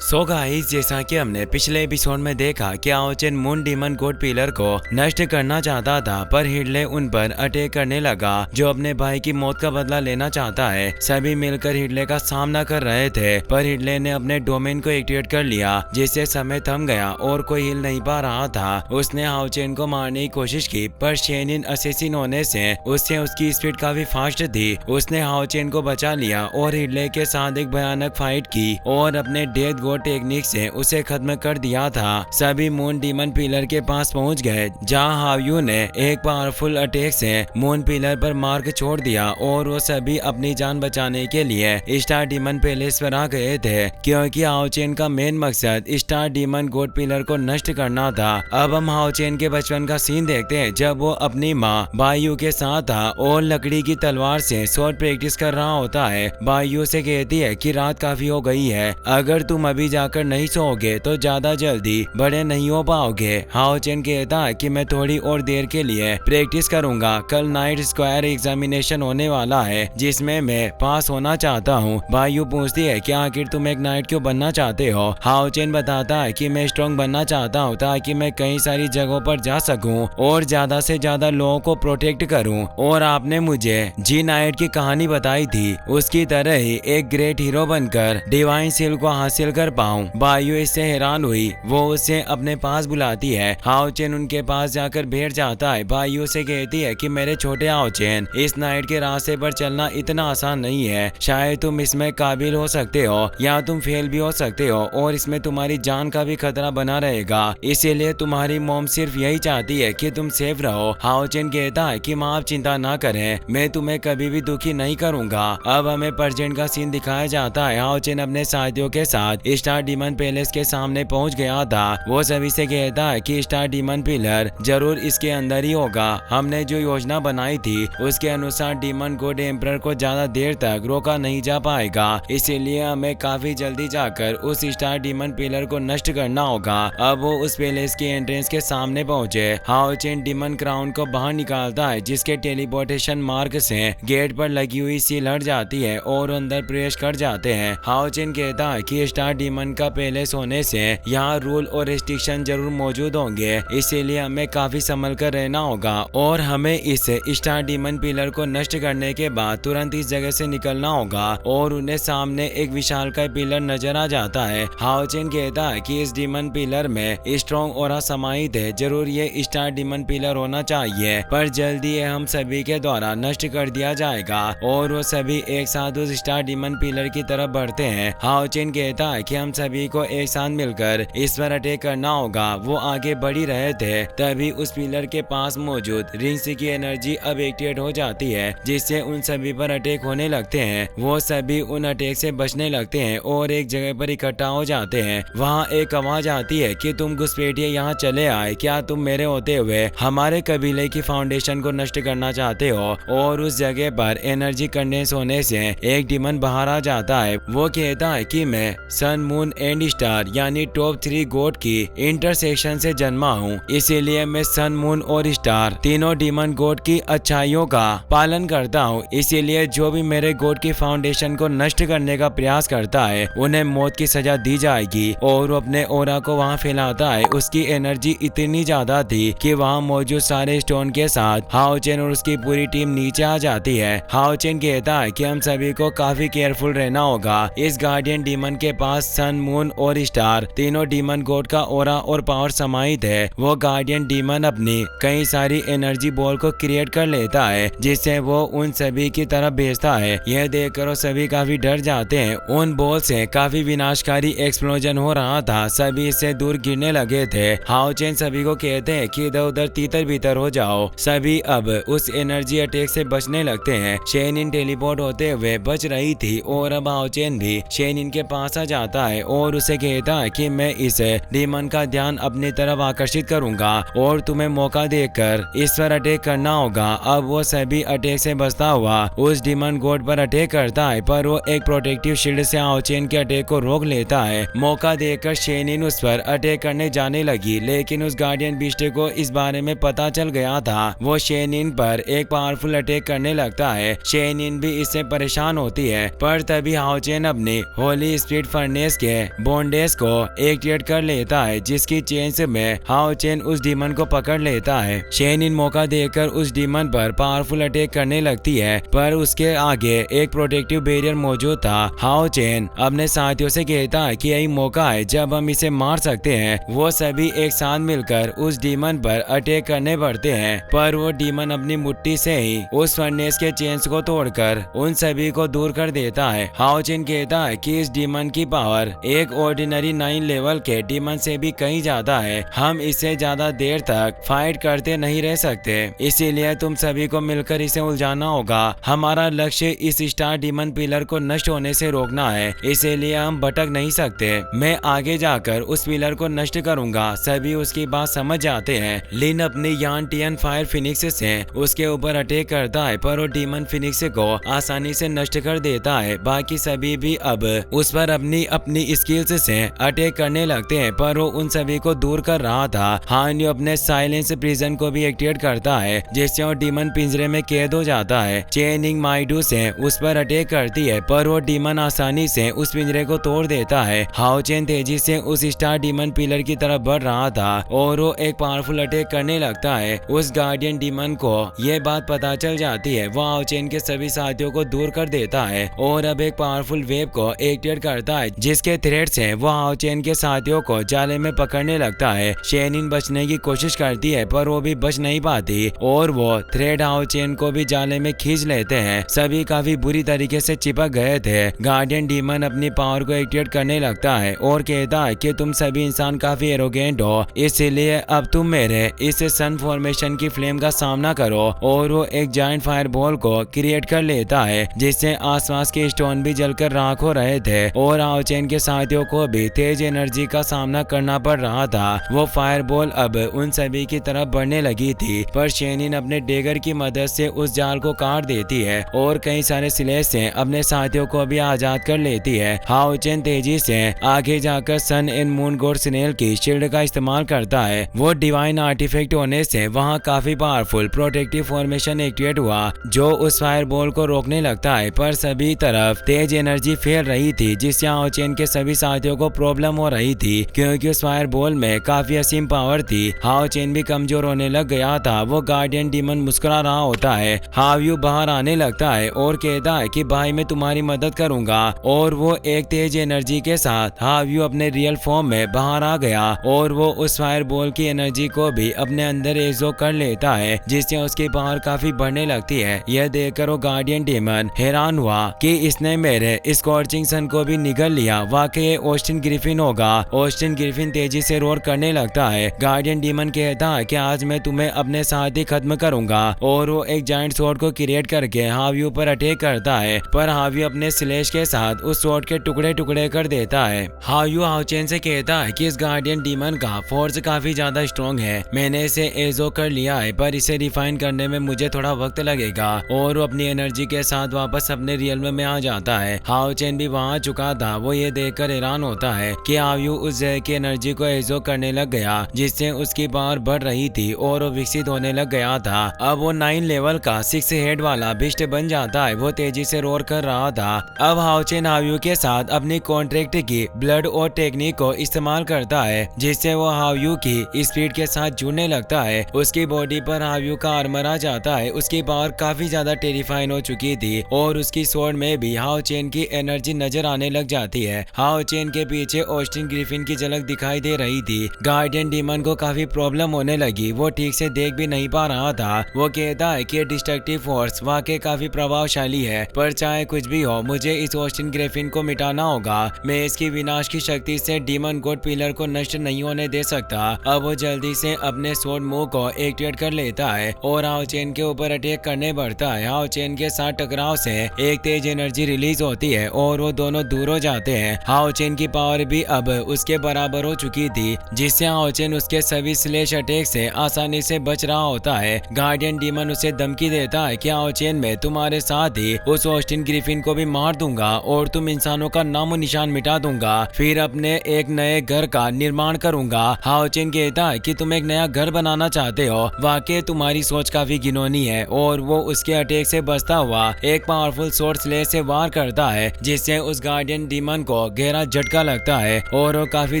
So guys, जैसा कि हमने पिछले एपिसोड में देखा कि आओचेन मून डीमन गॉड पिलर को नष्ट करना चाहता था, पर हिडले उन पर अटैक करने लगा जो अपने भाई की मौत का बदला लेना चाहता है। सभी मिलकर हिडले का सामना कर रहे थे, पर हिडले ने अपने डोमेन को एक्टिवेट कर लिया, जिससे समय थम गया और कोई हिल नहीं पा रहा था। उसने आओचेन को मारने की कोशिश की, पर शेनिन असेसिन होने से उससे उसकी स्पीड काफी फास्ट थी। उसने आओचेन को बचा लिया और हिडले के साथ एक भयानक फाइट की और अपने डेथ टेक्निक से उसे खत्म कर दिया था। सभी मून डीमन पिलर के पास पहुंच गए, जहां हावयू ने एक पावरफुल अटैक से मून पिलर पर मार्क छोड़ दिया और वो सभी अपनी जान बचाने के लिए स्टार डीमन पैलेस पर आ गए थे, क्योंकि हाओचेन का मेन मकसद स्टार डीमन गॉड पिलर को नष्ट करना था। अब हम हाओचेन के बचपन का सीन देखते हैं, जब वो अपनी माँ बायू के साथ था और लकड़ी की तलवार से शॉट प्रैक्टिस कर रहा होता है। बायू से कहती है कि रात काफी हो गई है, अगर तुम अभी जाकर नहीं सोओगे तो ज्यादा जल्दी बड़े नहीं हो पाओगे। हाओचेन कहता है कि मैं थोड़ी और देर के लिए प्रैक्टिस करूंगा, कल नाइट स्क्वायर एग्जामिनेशन होने वाला है जिसमें मैं पास होना चाहता हूँ। बायू पूछती है कि आखिर तुम एक नाइट क्यों बनना चाहते हो। हाओचेन बताता है कि मैं स्ट्रॉन्ग बनना चाहता हूँ ताकि मैं कई सारी जगहों पर जा सकूं और ज्यादा से ज्यादा लोगों को प्रोटेक्ट करूं। और आपने मुझे जी नाइट की कहानी बताई थी, उसकी तरह ही एक ग्रेट हीरो बनकर डिवाइन सील को हासिल कर पाऊं। बायू इससे हैरान हुई, वो उसे अपने पास बुलाती है। हाओचेन उनके पास जाकर बैठ जाता है। बायू से कहती है कि मेरे छोटे हाओचेन, इस नाइट के रास्ते पर चलना इतना आसान नहीं है। शायद तुम इसमें काबिल हो सकते हो या तुम फेल भी हो सकते हो और इसमें तुम्हारी जान का भी खतरा बना रहेगा, इसीलिए तुम्हारी मॉम सिर्फ यही चाहती है कि तुम सेफ रहो। हाओचेन कहता है कि माँ आप चिंता ना करें, मैं तुम्हें कभी भी दुखी नहीं करूंगा। अब हमें प्रेजेंट का सीन दिखाया जाता है। हाओचेन अपने साथियों के साथ स्टार डीमन पैलेस के सामने पहुंच गया था। वो सभी से कहता है कि स्टार डीमन पिलर जरूर इसके अंदर ही होगा। हमने जो योजना बनाई थी उसके अनुसार डीमन गॉड एम्परर को ज्यादा देर तक रोका नहीं जा पाएगा, इसीलिए हमें काफी जल्दी जाकर उस स्टार डीमन पिलर को नष्ट करना होगा। अब वो उस पैलेस के एंट्रेंस के सामने पहुंचे। हाओचेन डीमन क्राउन को बाहर निकालता है, जिसके टेलीपोर्टेशन मार्ग से गेट पर लगी हुई सील हट जाती है और अंदर प्रवेश कर जाते हैं। हाओचेन कहता है कि स्टार डीमन का पैलेस होने से यहाँ रूल और रेस्ट्रिक्शन जरूर मौजूद होंगे, इसीलिए हमें काफी संभल कर रहना होगा और हमें इस स्टार डीमन पिलर को नष्ट करने के बाद तुरंत इस जगह से निकलना होगा। और उन्हें सामने एक विशालकाय पिलर नजर आ जाता है। हाओचेन कहता है कि इस डीमन पिलर में स्ट्रॉन्ग ऑरा समाहित है, जरूर ये स्टार डीमन पिलर होना चाहिए, पर जल्दी ये हम सभी के द्वारा नष्ट कर दिया जाएगा। और वो सभी एक साथ उस स्टार डीमन पिलर की तरफ बढ़ते हैं। हाओचेन कहता है कि हम सभी को एक साथ मिलकर इस पर अटैक करना होगा। वो आगे बढ़ ही रहे थे, तभी उस पिलर के पास मौजूद रिंग्स की एनर्जी अब एक्टिवेट हो जाती है, जिससे उन सभी पर अटैक होने लगते हैं। वो सभी उन अटैक से बचने लगते हैं और एक जगह पर इकट्ठा हो जाते हैं। वहाँ एक आवाज आती है कि तुम घुसपैठिए यहाँ चले आए, क्या तुम मेरे होते हुए हमारे कबीले की फाउंडेशन को नष्ट करना चाहते हो। और उस जगह पर एनर्जी कंडेंस होने से एक डीमन बाहर आ जाता है। वो कहता है कि मैं सन मून एंड स्टार यानी टॉप 3 गॉड की इंटरसेक्शन से जन्मा हूँ, इसीलिए मैं सन मून और स्टार तीनों डीमन गॉड की अच्छाइयों का पालन करता हूँ। इसीलिए जो भी मेरे गॉड की फाउंडेशन को नष्ट करने का प्रयास करता है उन्हें मौत की सजा दी जाएगी। और वो अपने ओरा को वहाँ फैलाता है। उसकी एनर्जी इतनी ज्यादा थी कि वहाँ मौजूद सारे स्टोन के साथ हाओचेन और उसकी पूरी टीम नीचे आ जाती है। हाओचेन कहता है कि हम सभी को काफी केयरफुल रहना होगा। इस गार्डियन डीमन के पास सन मून और स्टार तीनों डीमन गॉड का ओरा और पावर समाहित है। वो गार्डियन डीमन अपनी कई सारी एनर्जी बॉल को क्रिएट कर लेता है, जिससे वो उन सभी की तरफ भेजता है। यह देखकर वो सभी काफी डर जाते हैं। उन बॉल से काफी विनाशकारी एक्सप्लोजन हो रहा था, सभी इससे दूर गिरने लगे थे। हाओचेन सभी को कहते हैं कि इधर उधर तीतर भीतर हो जाओ। सभी अब उस एनर्जी अटैक से बचने लगते हैं। शेनिन टेलीपोर्ट होते हुए बच रही थी और अब हाओचेन भी शेनिन के पास आ जाता है और उसे कहता है कि मैं इस डीमन का ध्यान अपनी तरफ आकर्षित करूंगा और तुम्हें मौका देकर इस पर अटैक करना होगा। अब वो सभी अटैक से बचता हुआ उस डीमन गॉड पर अटैक करता है, पर वो एक प्रोटेक्टिव शील्ड से हाओचेन के अटैक को रोक लेता है। मौका देकर शेनिन उस पर अटैक करने जाने लगी, लेकिन उस गार्डियन बीस्ट को इस बारे में पता चल गया था। वो शेनिन पर एक पावरफुल अटैक करने लगता है। शेनिन भी इससे परेशान होती है, पर तभी हाओचेन अपनी होली स्पिरिट फर्नेस स्लेस के बॉन्डेज को एक्टिवेट कर लेता है, जिसकी चेंज में हाओ चेन उस डीमन को पकड़ लेता है। शेनिन मौका देकर उस डीमन पर पावरफुल अटैक करने लगती है, पर उसके आगे एक प्रोटेक्टिव बैरियर मौजूद था। हाओ चेन अपने साथियों से कहता है कि यही मौका है जब हम इसे मार सकते हैं। वो सभी एक साथ मिलकर उस डीमन पर अटैक करने पड़ते हैं, पर वो डीमन अपनी मुट्ठी से ही उस फर्नेस के चेन्स को तोड़कर उन सभी को दूर कर देता है। हाओ चेन कहता है कि इस डीमन की पावर एक ऑर्डिनरी 9 लेवल के डीमन से भी कहीं ज्यादा है। हम इससे ज्यादा देर तक फाइट करते नहीं रह सकते, इसीलिए तुम सभी को मिलकर इसे उलझाना होगा। हमारा लक्ष्य इस स्टार डीमन पिलर को नष्ट होने से रोकना है, इसीलिए हम भटक नहीं सकते। मैं आगे जाकर उस पिलर को नष्ट करूंगा। सभी उसकी बात समझ जाते हैं। लिन अपनी यांटियन फायर फिनिक्स से उसके ऊपर अटैक करता है, पर वो डीमन फिनिक्स को आसानी से नष्ट कर देता है। बाकी सभी भी अब उस पर अपनी अपनी स्किल्स से अटैक करने लगते हैं, पर वो उन सभी को दूर कर रहा था। हान यू अपने साइलेंस प्रिजन को भी एक्टिवेट करता है, जिससे वो डीमन पिंजरे में कैद हो जाता है। चेनिंग माइडू से उस पर अटैक करती है, पर वो डीमन आसानी से उस पिंजरे को तोड़ देता है। हाओ चेन तेजी से उस स्टार डीमन पिलर की तरफ बढ़ रहा था और वो एक पावरफुल अटैक करने लगता है। उस गार्डियन डीमन को ये बात पता चल जाती है। वो हाओ चेन के सभी साथियों को दूर कर देता है और अब एक पावरफुल वेव को एक्टिवेट करता है, जिसके थ्रेड से वो हाओ चेन के साथियों को जाले में पकड़ने लगता है। शेनिन बचने की कोशिश करती है, पर वो भी बच नहीं पाती और वो थ्रेड हाओ चेन को भी जाले में खींच लेते हैं। सभी काफी बुरी तरीके से चिपक गए थे। गार्डियन डीमन अपनी पावर को एक्टिवेट करने लगता है और कहता है कि तुम सभी इंसान काफी एरोगेंट हो, इसलिए अब तुम मेरे इस सन फॉर्मेशन की फ्लेम का सामना करो। और वो एक जायंट फायर बॉल को क्रिएट कर लेता है, जिससे आसपास के स्टोन भी जलकर राख हो रहे थे और हाओ चेन के साथियों को भी तेज एनर्जी का सामना करना पड़ रहा था। वो फायर बॉल अब उन सभी की तरफ बढ़ने लगी थी, पर शेनिन अपने डेगर की मदद से उस जाल को काट देती है और कई सारे स्लेश से अपने साथियों को भी आजाद कर लेती है। हाओ चेन तेजी से आगे जाकर सन एंड मून गॉड स्नेल की शील्ड का इस्तेमाल करता है। वो डिवाइन आर्टिफैक्ट होने से वहाँ काफी पावरफुल प्रोटेक्टिव फॉर्मेशन एक्टिवेट हुआ, जो उस फायर बॉल को रोकने लगता है, पर सभी तरफ तेज एनर्जी फैल रही थी, जिससे हाओ चेन के सभी साथियों को प्रॉब्लम हो रही थी, क्योंकि उस फायर बॉल में काफी असीम पावर थी। हाओ चेन भी कमजोर होने लग गया था। वो गार्डियन डीमन मुस्कुरा रहा होता है। हाओ यू बाहर आने लगता है और कहता है कि भाई मैं तुम्हारी मदद करूंगा, और वो एक तेज एनर्जी के साथ हाओ यू अपने रियल फॉर्म में बाहर आ गया और वो उस फायर बॉल की एनर्जी को भी अपने अंदर एब्जॉर्ब कर लेता है, जिससे उसकी पावर काफी बढ़ने लगती है। यह देखकर वो गार्डियन डीमन हैरान हुआ कि इसने मेरे स्कॉर्चिंग सन को भी निगल लिया। वाकई ऑस्टिन ग्रिफिन होगा। ऑस्टिन ग्रिफिन तेजी से रोर करने लगता है। गार्डियन डीमन कहता है कि आज मैं तुम्हें अपने साथ ही खत्म करूंगा, और वो एक जायंट स्वॉर्ड को क्रिएट करके हाओ यू पर अटैक करता है, पर हाओ यू अपने स्लेश के साथ उस स्वॉर्ड के टुकड़े टुकड़े कर देता है। हाओ यू हाओ चेन से कहता है कि इस गार्डियन डीमन का फोर्स काफी ज्यादा स्ट्रॉन्ग है। मैंने इसे एजो कर लिया है, पर इसे रिफाइन करने में मुझे थोड़ा वक्त लगेगा, और वो अपनी एनर्जी के साथ वापस अपने रियल में आ जाता है। हाओ चेन भी वहाँ चुका था। वो ये देखकर हैरान होता है कि हाओ यू उस जहर की एनर्जी को एजो करने लग गया, जिससे उसकी पावर बढ़ रही थी और वो विकसित होने लग गया था। अब वो 9 लेवल का 6 हेड वाला बिस्ट बन जाता है। वो तेजी से रोर कर रहा था। अब हाओ चेन हाओ यू के साथ अपनी कॉन्ट्रैक्ट की ब्लड और टेक्निक को इस्तेमाल करता है, जिससे वो हाओ यू की स्पीड के साथ जुड़ने लगता है। उसकी बॉडी पर हाओ यू का आर्मर आ जाता है। उसकी पावर काफी ज्यादा टेरिफाइंग हो चुकी थी और उसकी स्वॉर्ड में भी हाओ चेन की एनर्जी नजर आने लग जाती है। हाओ चेन के पीछे ऑस्टिन ग्रिफिन की झलक दिखाई दे रही थी। गार्डियन डीमन को काफी प्रॉब्लम होने लगी। वो ठीक से देख भी नहीं पा रहा था। वो कहता है कि डिस्ट्रक्टिव फोर्स वाकई काफी प्रभावशाली है, पर चाहे कुछ भी हो मुझे इस ऑस्टिन ग्रिफिन को मिटाना होगा। मैं इसकी विनाश की शक्ति से डीमन गॉड पिलर को नष्ट नहीं होने दे सकता। अब वो जल्दी से अपने स्वॉर्ड मूव को एक्टिवेट कर लेता है और हाओ चेन के ऊपर अटैक करने बढ़ता है। हाओ चेन के साथ टकराव से एक तेज एनर्जी रिलीज होती है और वो दोनों दूर हो जाते हैं। हाओ चेन की पावर भी अब उसके बराबर हो चुकी थी, जिससे हाओ चेन उसके सभी स्लेश अटैक से आसानी से बच रहा होता है। गार्डियन डीमन उसे धमकी देता है कि हाओ चेन में तुम्हारे साथ ही उस ऑस्टिन ग्रिफिन को भी मार दूंगा और तुम इंसानों का नामो निशान मिटा दूंगा, फिर अपने एक नए घर का निर्माण करूंगा। हाओ चेन कहता है कि तुम एक नया घर बनाना चाहते हो, वाकई तुम्हारी सोच काफी घिनौनी है, और वो उसके अटैक से बचता हुआ एक पावरफुल स्वॉर्ड स्लेश से वार करता है, जिससे उस गार्डियन डीमन को को गहरा झटका लगता है और वो काफी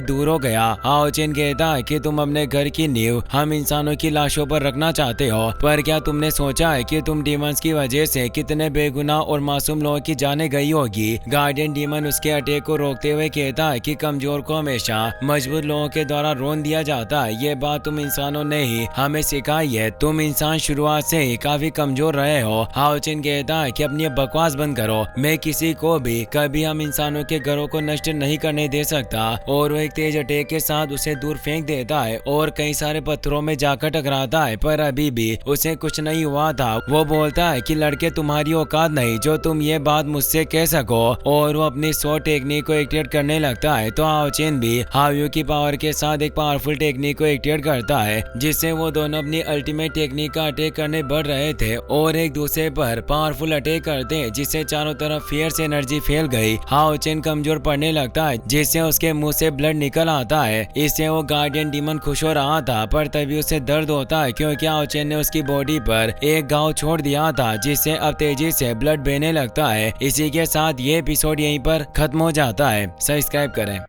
दूर हो गया। हाओ चेन कहता है कि तुम अपने घर की नींव हम इंसानों की लाशों पर रखना चाहते हो, पर क्या तुमने सोचा है कि तुम डीमंस की वजह से कितने बेगुनाह और मासूम लोगों की जाने गई होगी। गार्डियन डीमन उसके अटैक को रोकते हुए कहता है कि कमजोर को हमेशा मजबूत लोगों के द्वारा रोन दिया जाता है। ये बात तुम इंसानों ने ही हमें सिखाई है। तुम इंसान शुरुआत से ही काफी कमजोर रहे हो। हाओ चेन कहता है कि अपनी बकवास बंद करो, मैं किसी को भी कभी हम इंसानों के घरों को नष्ट नहीं करने दे सकता। और वो एक तेज अटैक के साथ उसे दूर फेंक देता है और कई सारे पत्थरों में जाकर टकराता है, पर अभी भी उसे कुछ नहीं हुआ था। वो बोलता है कि लड़के तुम्हारी औकात नहीं जो तुम ये बात मुझसे कह सको, और वो अपनी सो टेक्निक को एक्टिवेट करने लगता है। तो हाओ चेन भी हाओ की पावर के साथ एक पावरफुल टेक्निक को एक्टिवेट करता है, जिससे वो दोनों अपनी अल्टीमेट टेक्निक का अटैक करने बढ़ रहे थे और एक दूसरे पर पावरफुल अटैक करते हैं, जिससे चारों तरफ फियर्स एनर्जी फैल गई। हाओ चेन कमजोर पड़ने लगता है, जिससे उसके मुंह से ब्लड निकल आता है। इससे वो गार्डियन डीमन खुश हो रहा था, पर तभी उसे दर्द होता है क्योंकि हाओ चेन ने उसकी बॉडी पर एक घाव छोड़ दिया था, जिससे अब तेजी से ब्लड बहने लगता है। इसी के साथ ये एपिसोड यहीं पर खत्म हो जाता है। सब्सक्राइब करें।